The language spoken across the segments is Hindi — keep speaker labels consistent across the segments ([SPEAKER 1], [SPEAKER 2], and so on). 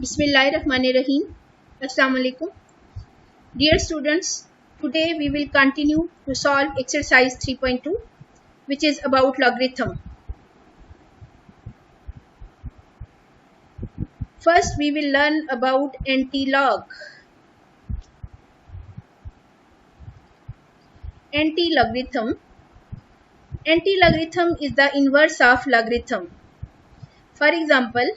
[SPEAKER 1] Bismillahirrahmanirrahim. Assalamu alaikum. Dear students, today we will continue to solve exercise 3.2, which is about logarithm. First, we will learn about antilog. Antilogarithm. Antilogarithm is the inverse of logarithm. For example,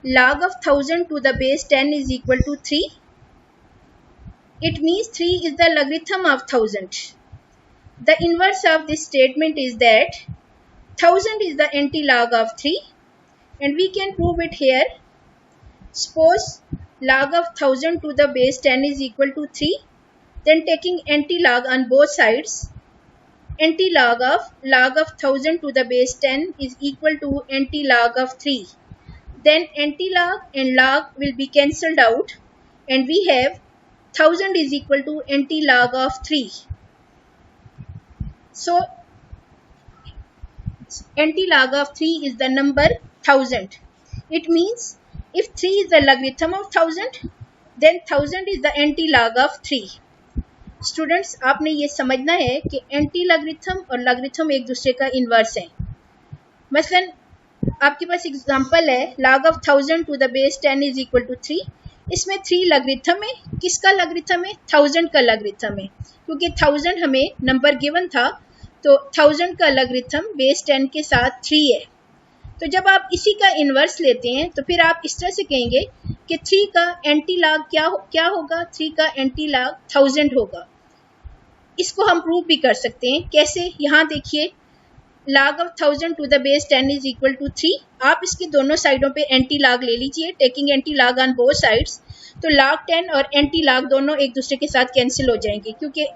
[SPEAKER 1] log of 1000 to the base 10 is equal to 3. It means 3 is the logarithm of 1000. The inverse of this statement is that 1000 is the antilog of 3, and we can prove it here. Suppose log of 1000 to the base 10 is equal to 3, then taking antilog on both sides, antilog of log of 1000 to the base 10 is equal to antilog of 3. Then antilog and log will be cancelled out, and we have 1000 is equal to antilog of 3. So antilog of 3 is the number 1000. It means if 3 is the logarithm of 1000, then 1000 is the antilog of 3. Students, आपने ये समझना है कि एंटी लॉगरिथम और लॉगरिथम एक दूसरे का इन्वर्स है. मसलन आपके पास एग्जांपल है log of 1000 to the base 10 is equal to 3. इसमें 3 लॉगरिथम है. किसका लॉगरिथम है? 1000 का लॉगरिथम है, क्योंकि 1000 हमें नंबर गिवन था, तो 1000 का लॉगरिथम बेस 10 के साथ 3 है. तो जब आप इसी का इन्वर्स लेते हैं तो फिर आप इस तरह से कहेंगे कि 3 का एंटीलॉग क्या होगा? 3 का एंटीलॉग 1000 होगा. इसको हम प्रूव भी कर सकते हैं. कैसे? यहाँ देखिए, log of 1000 to the base 10 is equal to 3. आप इसकी दोनों साइडों पे एंटीलॉग ले लीजिए, taking antilog on both sides. तो log 10 और एंटीलॉग दोनों एक दूसरे के साथ कैंसिल हो जाएंगे, क्योंकि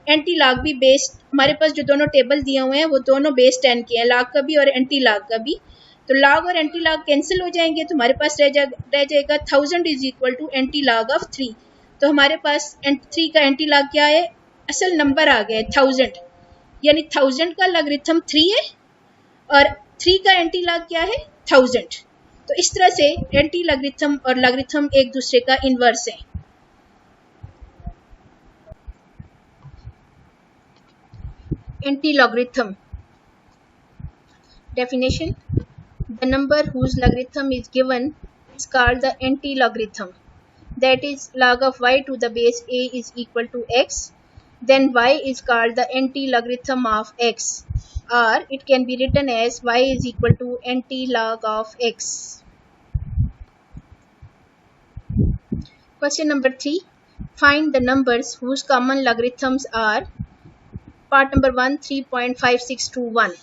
[SPEAKER 1] एंटीलॉग भी बेस, हमारे पास जो दोनों टेबल दिए हुए हैं वो दोनों बेस 10 के हैं, log का भी और एंटीलॉग का भी. तो log और एंटीलॉग कैंसिल हो जाएंगे, तो हमारे पास रह जाएगा 1000 is equal to antilog of 3. तो हमारे पास 3 का एंटीलॉग क्या है? असल नंबर आ गया 1000, यानी 1000 का लॉगरिथम 3 है और 3 का एंटीलॉग क्या है? 1000. तो इस तरह से एंटी लॉगरिथम और लॉगरिथम एक दूसरे का इन्वर्स है. Anti logarithm definition: the number whose logarithm is given is called the anti-logarithm. That is, log of y to the base a is equal to x. Then y is called the anti-logarithm of x, or it can be written as y is equal to anti-log of x. Question number 3. Find the numbers whose common logarithms are. Part number 1, 3.5621.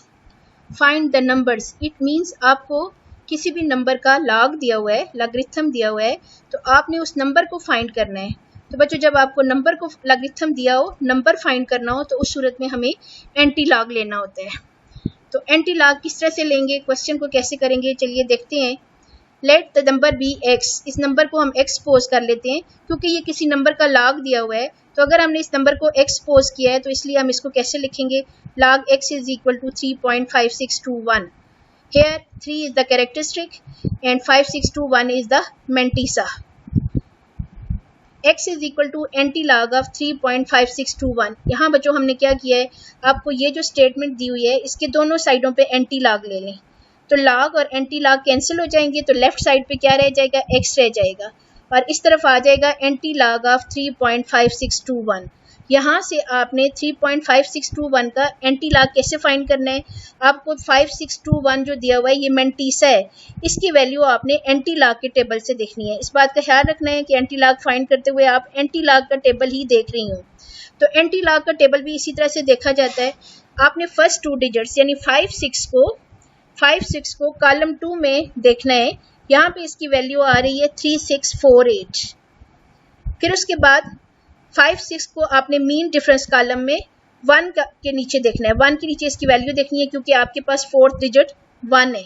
[SPEAKER 1] Find the numbers. It means आपको किसी भी नंबर का log दिया हुआ है, logarithm दिया हुआ है, तो आपने उस नंबर को फाइंड करना है. तो बच्चों, जब आपको नंबर को लॉगरिथम दिया हो, नंबर फाइंड करना हो, तो उस सूरत में हमें एंटी लॉग लेना होता है. तो एंटी लॉग किस तरह से लेंगे, क्वेश्चन को कैसे करेंगे, चलिए देखते हैं. Let the number be x. इस नंबर को हम एक्स पोज कर लेते हैं, क्योंकि ये किसी नंबर का लॉग दिया हुआ है. तो अगर हमने इस नंबर को एक्स पोज किया है, तो इसलिए हम इसको कैसे लिखेंगे? log x is equal to 3.5621. Here 3 is the characteristic and 5621 is the mantissa. x is equal to antilog of 3.5621. यहाँ बच्चों हमने क्या किया है, आपको ये जो स्टेटमेंट दी हुई है इसके दोनों साइडों पे एंटीलॉग ले लें. तो log और एंटीलॉग कैंसिल हो जाएंगे, तो लेफ्ट साइड पे क्या रह जाएगा? x रह जाएगा, और इस तरफ आ जाएगा एंटीलॉग ऑफ 3.5621. यहाँ से आपने 3.5621 का एंटीलॉग कैसे फाइंड करना है? आपको 5621 जो दिया हुआ है ये मेंटीसा है, इसकी वैल्यू आपने एंटीलॉग के टेबल से देखनी है. इस बात का ख्याल रखना है कि एंटीलॉग फाइंड करते हुए आप एंटीलॉग का टेबल ही देख रही हूँ. तो एंटीलॉग का टेबल भी इसी तरह से देखा जाता है. आपने फर्स्ट 2 डिजिट्स यानी 56 को कॉलम 2 में देखना है. यहाँ पे इसकी वैल्यू आ रही है 3648. फिर उसके बाद 56 को आपने मीन डिफरेंस कॉलम में 1 के नीचे देखना है. 1 के नीचे इसकी वैल्यू देखनी है, क्योंकि आपके पास 4th डिजिट 1 है.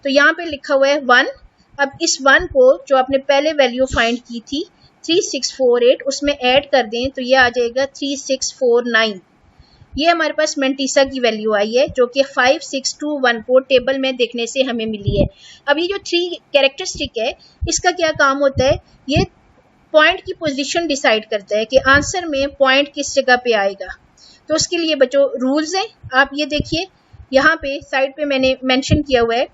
[SPEAKER 1] तो यहाँ पे लिखा हुआ है 1. अब इस 1 को जो आपने पहले वैल्यू फाइंड की थी 3648, उसमें ऐड कर दें, तो ये आ जाएगा 3649. ये हमारे पास मेंटीसा की वैल्यू आई है जो कि 5621 को टेबल में देखने से हमें मिली है। अब ये जो 3 कैरेक्टरिस्टिक है इसका क्या काम होता है, ये पॉइंट की पोजीशन डिसाइड करता है कि आंसर में पॉइंट किस जगह पे आएगा। तो उसके लिए बच्चों रूल्स हैं, आप ये देखिए यहाँ पे साइड पे मैंने मेंशन किया हुआ है।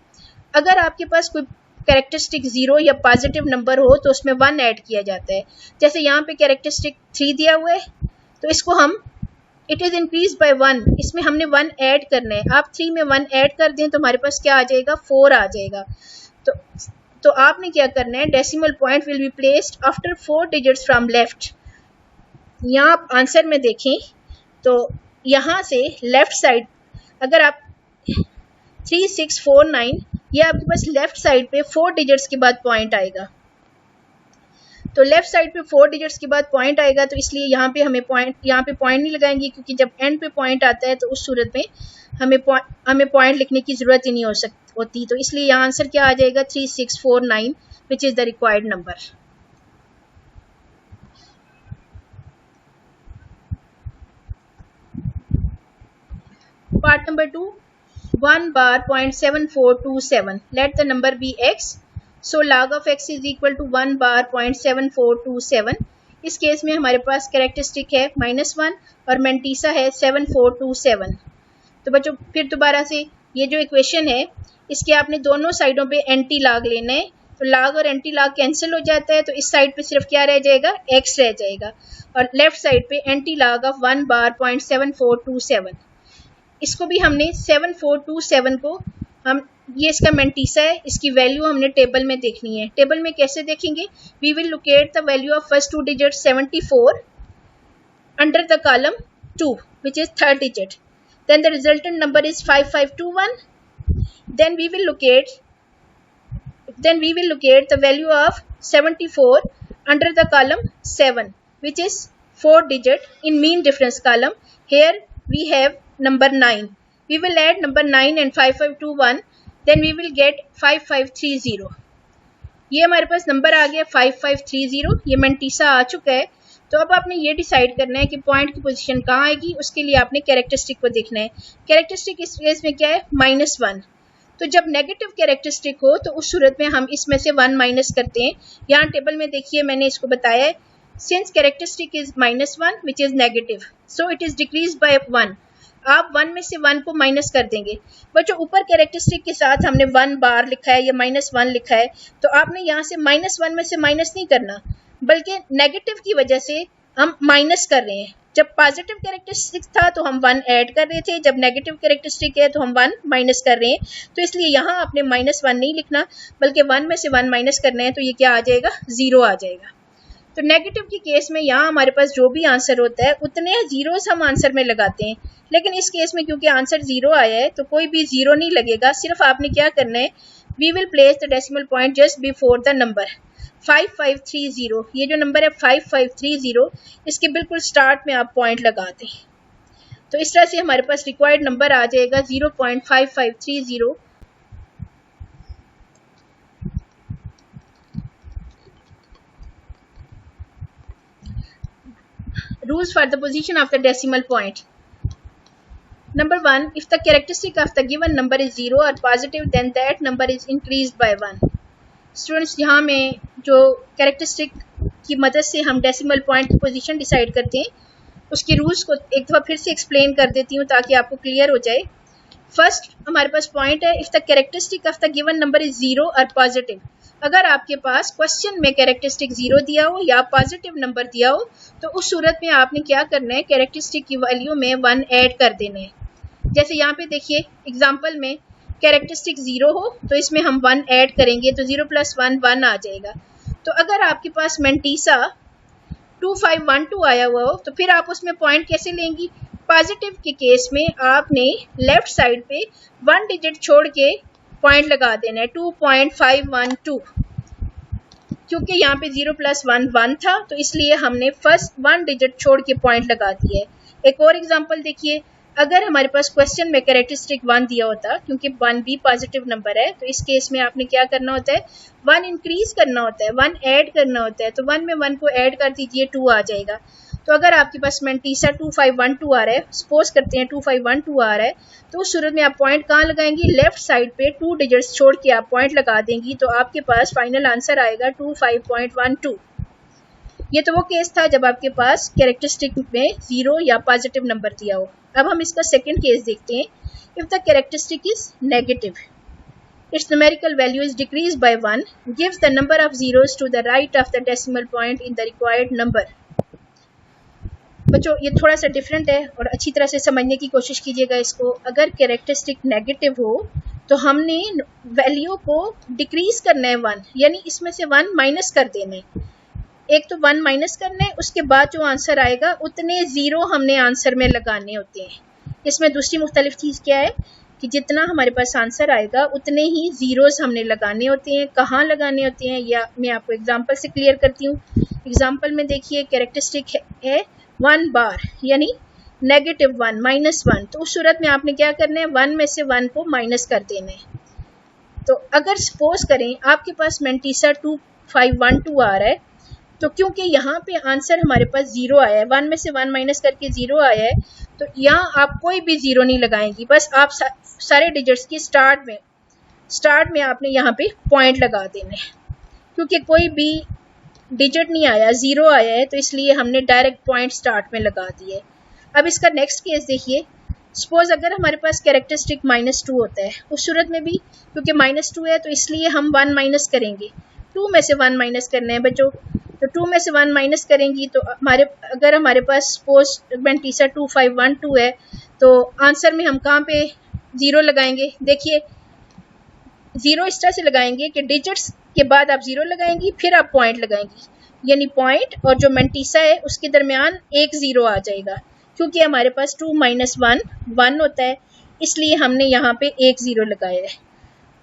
[SPEAKER 1] अगर आपके पास कोई कैरेक्टरिस्टिक 0 या पॉजिटिव नंबर हो तो उसमें 1 ऐड किया जाता है। जैसे यहाँ पे कैरेक्टरिस्टिक 3 दिया हुआ है तो इसको हम इट इज इंक्रीज बाय 1, इसमें हमने 1 ऐड करना है। आप 3 में 1 ऐड कर दें तो हमारे पास क्या आ जाएगा, 4 आ जाएगा। तो आपने क्या करना है, decimal point will be placed after 4 digits from left. यहाँ आप आंसर में देखें तो यहाँ से लेफ्ट साइड अगर आप 3649 ये आपके पास लेफ्ट साइड पे 4 डिजिट्स के बाद पॉइंट आएगा। तो लेफ्ट साइड पे 4 डिजिट्स के बाद पॉइंट आएगा, तो इसलिए यहाँ पे हमें पॉइंट नहीं लगाएंगे, क्योंकि जब एंड पे पॉइंट आता है तो उस सूरत में हमें पॉइंट लिखने की जरूरत ही नहीं होती। तो इसलिए यहाँ आंसर क्या आ जाएगा, 3649 which is the required number. Part number 2, 1 bar 0.7427, let the number be x, so log of x is equal to 1 bar 0.7427। इस केस में हमारे पास कैरेक्टरिस्टिक है -1 और मेंटीसा है 7427। तो बच्चों फिर दोबारा से ये जो इक्वेशन है इसके आपने दोनों साइडों पे एंटी लॉग लेना है। तो लॉग और एंटी लॉग कैंसिल हो जाता है, तो इस साइड पे सिर्फ क्या रह जाएगा, x रह जाएगा, और लेफ्ट साइड पे एंटी लॉग ऑफ 1 bar 0.7427। इसको भी हमने 7427 को हम ये इसका मेंटीसा है, इसकी वैल्यू हमने टेबल में देखनी है। टेबल में कैसे देखेंगे, we will locate the value of first 2 digit 74 under the column 2 which is third digit, then the resultant number is 5521, then we will locate the value of 74 under the column 7 which is 4 digit in mean difference column. Here we have number 9. We will add number 9 and 5521, then we will get 5530. ये हमारे पास नंबर आ गया 5530, ये मेंटीसा आ चुका है। तो अब आपने ये डिसाइड करना है कि पॉइंट की पोजीशन कहाँ आएगी, उसके लिए आपने कैरेक्टरिस्टिक को देखना है। कैरेक्टरिस्टिक इस केस में क्या है, -1। तो जब नेगेटिव कैरेक्टरिस्टिक हो तो उस सूरत में हम इसमें से 1 माइनस करते हैं। यहाँ टेबल में देखिए मैंने इसको बताया है, since characteristic is -1 which is negative, so it is decrease by 1। आप 1 में से 1 को माइनस कर देंगे। बच्चों ऊपर कैरेक्टरिस्टिक के साथ हमने 1 बार लिखा है या -1 लिखा है, तो आपने यहाँ से -1 में से माइनस नहीं करना, बल्कि नेगेटिव की वजह से हम माइनस कर रहे हैं। जब पॉजिटिव कैरेक्टरिस्टिक था तो हम 1 ऐड कर रहे थे, जब नेगेटिव कैरेक्टरिस्टिक है तो हम 1 माइनस कर रहे हैं। तो इसलिए यहाँ आपने -1 नहीं लिखना, बल्कि 1 में से 1 माइनस करना है, तो ये क्या आ जाएगा, 0 आ जाएगा। तो नेगेटिव के केस में यहाँ हमारे पास जो भी आंसर होता है उतने जीरोस हम आंसर में लगाते हैं, लेकिन इस केस में क्योंकि आंसर 0 आया है तो कोई भी 0 नहीं लगेगा। सिर्फ आपने क्या करना है, we will place the decimal point just before the number 5530। ये जो नंबर है 5530, इसके बिल्कुल स्टार्ट में आप पॉइंट लगा दें। तो इस तरह से हमारे पास रिक्वायर्ड नंबर आ जाएगा 0.5530। Rules for the position of the decimal point. Number 1, if the characteristic of the given number is 0 or positive, then that number is increased by 1. Students यहाँ में जो कैरेक्टरिस्टिक की मदद से हम डेसिमल पॉइंट की पोजीशन डिसाइड करते हैं, उसके रूल्स को एक दफ़ा फिर से एक्सप्लेन कर देती हूँ ताकि आपको क्लियर हो जाए। फर्स्ट हमारे पास पॉइंट है, if the characteristic of the given number is 0 और पॉजिटिव। अगर आपके पास क्वेश्चन में कैरेक्टरिस्टिक 0 दिया हो या पॉजिटिव नंबर दिया हो तो उस सूरत में आपने क्या करना है, कैरेक्टरिस्टिक की वैल्यू में 1 ऐड कर देना है। जैसे यहाँ पे देखिए एग्जांपल में कैरेक्टरिस्टिक 0 हो तो इसमें हम 1 ऐड करेंगे, तो 0 + 1 1 आ जाएगा। तो अगर आपके पास मेंटीसा 2512 आया हुआ हो तो फिर आप उसमें पॉइंट कैसे लेंगी, पॉजिटिव के केस में आपने लेफ्ट साइड पे 1 डिजिट छोड़ के पॉइंट लगा देना है 2.512, क्योंकि यहाँ पे 0 + 1 1 था तो इसलिए हमने फर्स्ट 1 डिजिट छोड़ के पॉइंट लगा दिया है। एक और एग्जांपल देखिए, अगर हमारे पास क्वेश्चन में कैरेक्टरिस्टिक 1 दिया होता, क्योंकि 1 भी पॉजिटिव नंबर है, तो इस केस में आपने क्या करना होता है, 1 इंक्रीज करना होता है, 1 ऐड करना होता है। तो 1 में 1 को ऐड कर दीजिए, 2 आ जाएगा। तो अगर आपके पास मैंटीसा 2512 आ रहा है, सपोज करते हैं 2512 आ रहा है, तो उस सूरत में आप पॉइंट कहाँ लगाएंगी? लेफ्ट साइड पे 2 डिजिट्स छोड़ के आप पॉइंट लगा देंगी, तो आपके पास फाइनल आंसर आएगा 25.12। ये तो वो केस था जब आपके पास कैरेक्टरिस्टिक में 0 या पॉजिटिव नंबर दिया हो। अब हम इसका सेकेंड केस देखते हैं। If the characteristic is negative, its numerical value is decreased by 1, gives the number of zeros to the right of the decimal point in the required number। बच्चों ये थोड़ा सा डिफरेंट है और अच्छी तरह से समझने की कोशिश कीजिएगा इसको। अगर कैरेक्टरिस्टिक नेगेटिव हो तो हमने वैल्यू को डिक्रीज करना है 1, यानी इसमें से 1 माइनस कर देना है। एक तो 1 माइनस करना है, उसके बाद जो आंसर आएगा उतने जीरो हमने आंसर में लगाने होते हैं। इसमें दूसरी मुख्तलिफ चीज़ क्या है कि जितना हमारे पास आंसर आएगा उतने ही जीरोस हमने लगाने होते हैं। कहाँ लगाने होते हैं या मैं आपको एग्जांपल से क्लियर करती हूँ। एग्जांपल में देखिए कैरेक्टरिस्टिक है 1 बार, यानी -1 -1, तो उस सूरत में आपने क्या करना है? 1 में से 1 को माइनस कर देना है। तो अगर सपोज करें आपके पास मैंटीसा 2512 आ रहा है, तो क्योंकि यहाँ पे आंसर हमारे पास 0 आया है, 1 में से 1 माइनस करके 0 आया है, तो यहाँ आप कोई भी 0 नहीं लगाएंगी। बस आप सारे डिजिट्स की स्टार्ट में आपने यहाँ पे पॉइंट लगा देना है। क्योंकि कोई भी डिजिट नहीं आया, 0 आया है, तो इसलिए हमने डायरेक्ट पॉइंट स्टार्ट में लगा दिए। अब इसका नेक्स्ट केस देखिए। सपोज अगर हमारे पास कैरेक्टरिस्टिक -2 होता है, उस सूरत में भी क्योंकि -2 है तो इसलिए हम 1 माइनस करेंगे। 2 में से 1 माइनस करना है बच्चों, तो 2 में से 1 माइनस करेंगी तो अगर हमारे पास सपोज मैंटीसा 2512 है, तो आंसर में हम कहाँ पे 0 लगाएंगे? देखिए 0 इस तरह से लगाएंगे कि डिजिट्स के बाद आप 0 लगाएंगी, फिर आप पॉइंट लगाएंगी, यानी पॉइंट और जो मैंटीसा है उसके दरमियान एक 0 आ जाएगा। क्योंकि हमारे पास 2 - 1 1 होता है, इसलिए हमने यहाँ पे एक 0 लगाया है।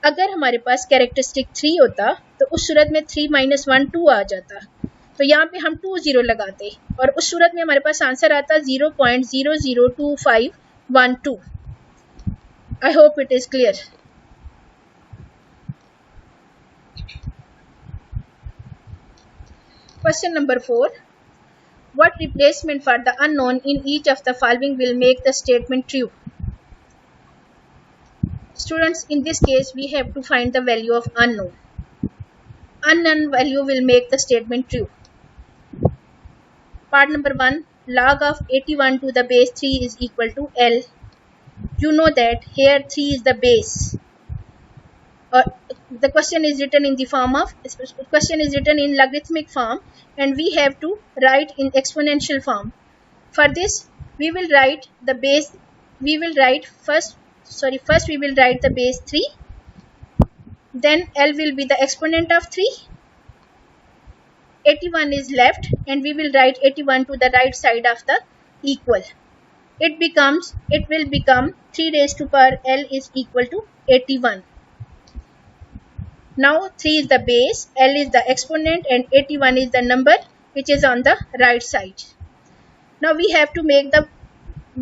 [SPEAKER 1] अगर हमारे पास कैरेक्टरिस्टिक 3 होता तो उस सूरत में 3 - 1 2 आ जाता, तो यहाँ पे हम 2 0 लगाते और उस सूरत में हमारे पास आंसर आता 0.002512। I hope it is clear. Question number 4. What replacement for the unknown in each of the following will make the statement true? Students, in this case, we have to find the value of unknown. Unknown value will make the statement true. Part number 1. Log of 81 to the base 3 is equal to L. You know that here 3 is the base. The question is written in logarithmic form, and we have to write in exponential form. For this we will write the base, first we will write the base 3, then L will be the exponent of 3, 81 is left, and we will write 81 to the right side of the equal. It will become 3 raised to power L is equal to 81. Now 3 is the base, L is the exponent, and 81 is the number which is on the right side. Now we have to make the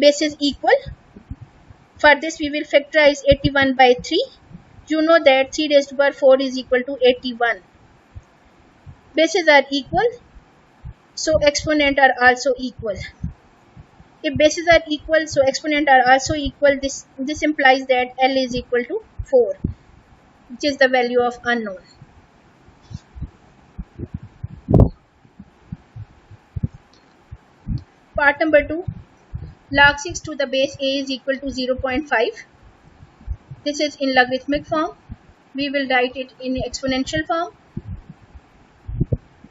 [SPEAKER 1] bases equal. For this we will factorize 81 by 3. You know that 3 raised to power 4 is equal to 81. Bases are equal, so exponent are also equal. If bases are equal, so exponent are also equal, this implies that L is equal to 4. Which is the value of unknown. Part number 2. Log 6 to the base a is equal to 0.5. This is in logarithmic form. We will write it in exponential form.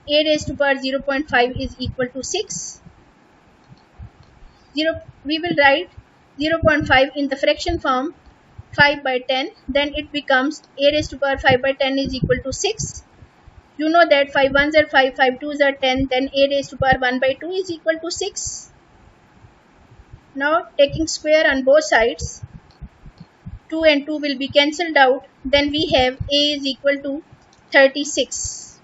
[SPEAKER 1] A raised to power 0.5 is equal to 6. We will write 0.5 in the fraction form, 5 by 10, then it becomes a raised to power 5 by 10 is equal to 6. You know that 5 1s are 5, 5 2s are 10, then a raised to power 1 by 2 is equal to 6. Now taking square on both sides, 2 and 2 will be cancelled out, then we have a is equal to 36.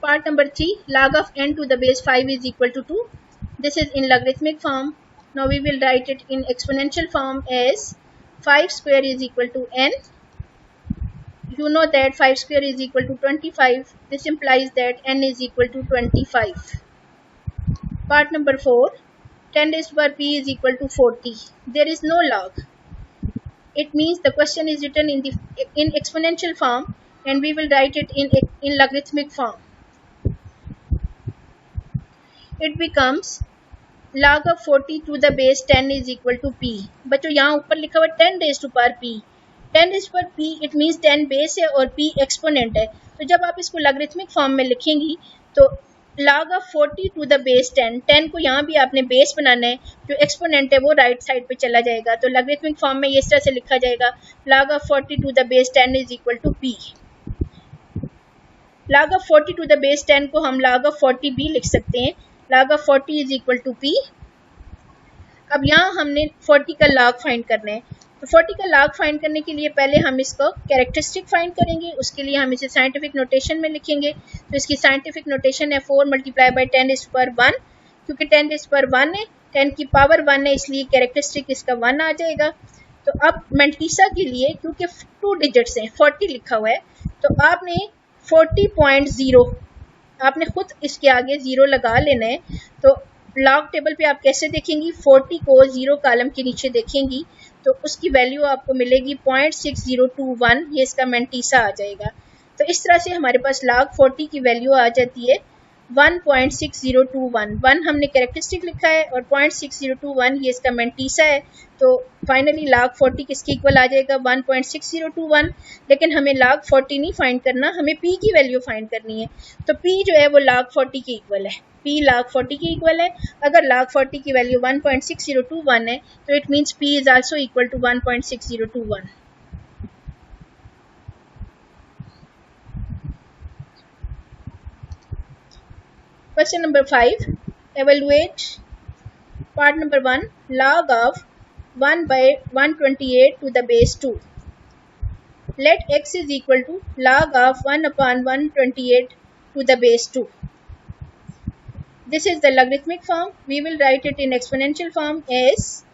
[SPEAKER 1] Part number 3. Log of n to the base 5 is equal to 2. This is in logarithmic form. Now we will write it in exponential form as 5 square is equal to n. you know that 5 square is equal to 25. This implies that n is equal to 25. Part number 4, 10 raised to power p is equal to 40. There is no log. It means the question is written in exponential form, and we will write it in logarithmic form. It becomes log of 40 to the base 10 is equal to p. बच्चों यहाँ ऊपर लिखा हुआ 10 raised to power p. 10 raised to power p, it means 10 base है और p एक्सपोनेंट है. तो जब आप इसको लॉगरिथमिक फॉर्म में लिखेंगी तो log of 40 to the base 10 को यहाँ भी आपने बेस बनाना है, जो एक्सपोनेंट है वो राइट साइड पे चला जाएगा. तो लॉगरिथमिक फॉर्म में इस तरह से लिखा जाएगा log of 40 to the base 10 is equal to p. log of 40 to the base 10 को हम log of 40 भी लिख सकते हैं. log of 40 is equal to p. अब यहाँ हमने 40 का log फाइंड करना है. तो 40 का log फाइंड करने के लिए पहले हम इसको कैरेक्टरिस्टिक फाइंड करेंगे. उसके लिए हम इसे साइंटिफिक नोटेशन में लिखेंगे. तो इसकी साइंटिफिक नोटेशन है 4 multiply by 10 raised to power 1. क्योंकि 10 raised to power 1 है, 10 की पावर 1 है, इसलिए कैरेक्टरिस्टिक इसका 1 आ जाएगा. तो अब मैंटीसा के लिए क्योंकि 2 डिजिट्स हैं, 40 लिखा हुआ है, तो आपने 40.0 आपने खुद इसके आगे 0 लगा लेना है. तो लॉग टेबल पे आप कैसे देखेंगी, 40 को 0 कॉलम के नीचे देखेंगी तो उसकी वैल्यू आपको मिलेगी 0.6021. ये इसका मैंटीसा आ जाएगा. तो इस तरह से हमारे पास log 40 की वैल्यू आ जाती है 1.6021. 1 हमने कैरेक्टरिस्टिक लिखा है और 0.6021 ये इसका मैंटीसा है. तो फाइनली log 40 किसके इक्वल आ जाएगा, 1.6021. लेकिन हमें log 40 नहीं फाइंड करना, हमें p की वैल्यू फाइंड करनी है. तो p जो है वो log 40 के इक्वल है. p log 40 के इक्वल है. अगर log 40 की वैल्यू 1.6021 है तो it means p is also equal to 1.6021. Question number 5. Evaluate part number 1. Log of 1 by 128 to the base 2. Let x is equal to log of 1 upon 128 to the base 2. This is the logarithmic form. We will write it in exponential form as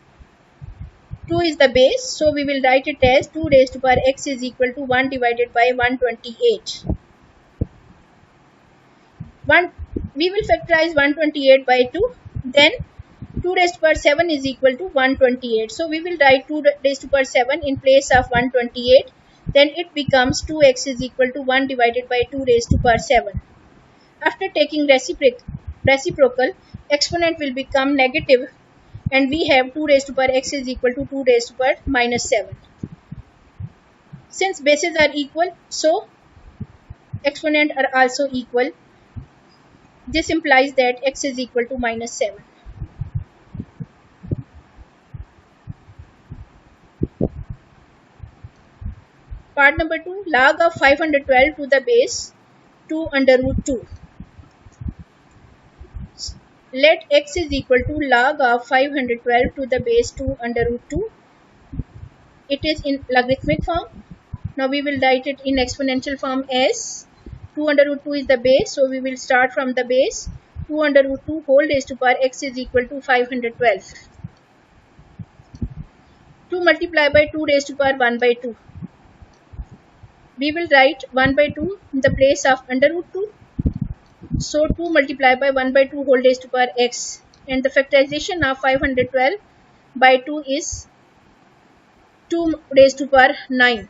[SPEAKER 1] 2 is the base. So we will write it as 2 raised to power x is equal to 1 divided by 128. We will factorize 128 by 2. Then 2 raised to power 7 is equal to 128. So we will write 2 raised to power 7 in place of 128. Then it becomes 2x is equal to 1 divided by 2 raised to power 7. After taking reciprocal, exponent will become negative and we have 2 raised to power x is equal to 2 raised to power minus 7. Since bases are equal, so exponent are also equal. This implies that x is equal to minus 7. Part number 2. Log of 512 to the base 2 under root 2. Let x is equal to log of 512 to the base 2 under root 2. It is in logarithmic form. Now we will write it in exponential form as 2 under root 2 is the base, so we will start from the base. 2 under root 2 whole raised to power x is equal to 512. 2 multiplied by 2 raised to power 1 by 2. We will write 1 by 2 in the place of under root 2. So 2 multiplied by 1 by 2 whole raised to power x. And the factorization of 512 by 2 is 2 raised to power 9.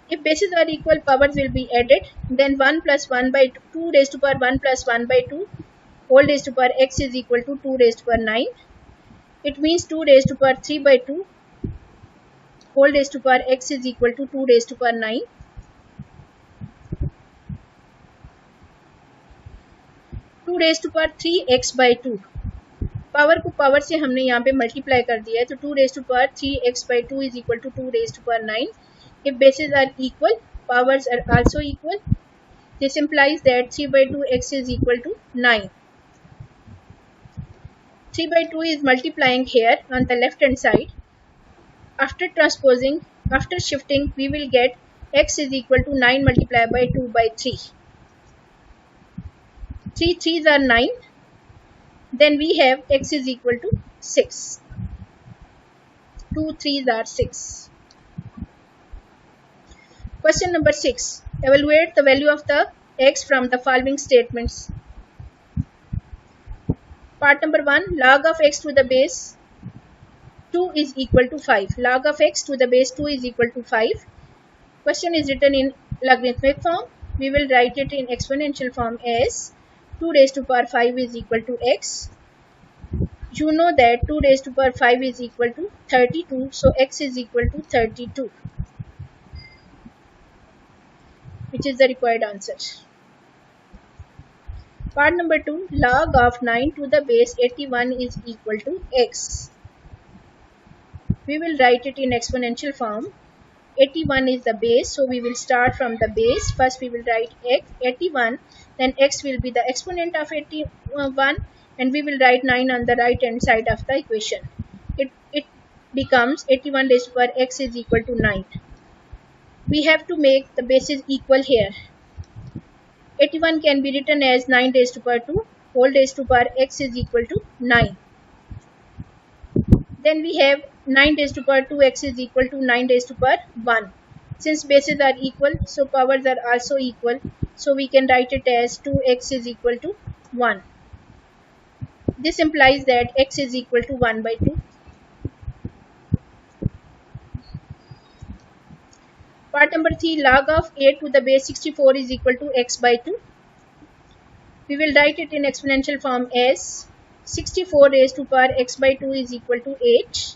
[SPEAKER 1] If bases are equal, powers will be added. Then 1 plus 1 by 2 raised to power 1 plus 1 by 2 whole raised to power x is equal to 2 raised to power 9. It means 2 raised to power 3 by 2 whole raised to power x is equal to 2 raised to power 9. 2 raised to power 3x by 2. Power को पावर से हमने यहाँ पे मल्टीप्लाई कर दिया है, तो 2 raised to power 3x by 2 is equal to 2 raised to power 9. If bases are equal, powers are also equal. This implies that 3 by 2 x is equal to 9. 3 by 2 is multiplying here on the left hand side. After shifting, we will get x is equal to 9 multiplied by 2 by 3. 3 3s are 9. Then we have x is equal to 6. 2 3s are 6. Question number 6. Evaluate the value of the x from the following statements. Part number 1. Log of x to the base 2 is equal to 5. Log of x to the base 2 is equal to 5. Question is written in logarithmic form. We will write it in exponential form as 2 raised to power 5 is equal to x. You know that 2 raised to power 5 is equal to 32. So x is equal to 32, which is the required answer. Part number 2. Log of 9 to the base 81 is equal to x. We will write it in exponential form. 81 is the base, so we will start from the base. First we will write x 81, then x will be the exponent of 81, and we will write 9 on the right hand side of the equation. It becomes 81 raised to power x is equal to 9. We have to make the bases equal here. 81 can be written as 9 raised to power 2 whole raised to power x is equal to 9. Then we have 9 raised to power 2x is equal to 9 raised to power 1. Since bases are equal, so powers are also equal. So we can write it as 2x is equal to 1. This implies that x is equal to 1 by 2. Part number 3. Log of 8 to the base 64 is equal to x by 2. We will write it in exponential form as 64 raised to power x by 2 is equal to 8.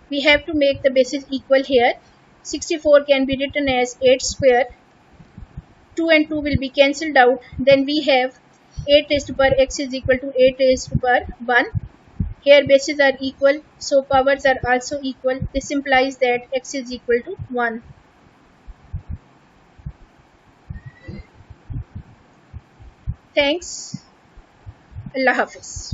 [SPEAKER 1] We have to make the bases equal here. 64 can be written as 8 square. 2 and 2 will be cancelled out. Then we have 8 raised to power x is equal to 8 raised to power 1. Here bases are equal, so powers are also equal. This implies that x is equal to 1. Thanks. Allah Hafiz.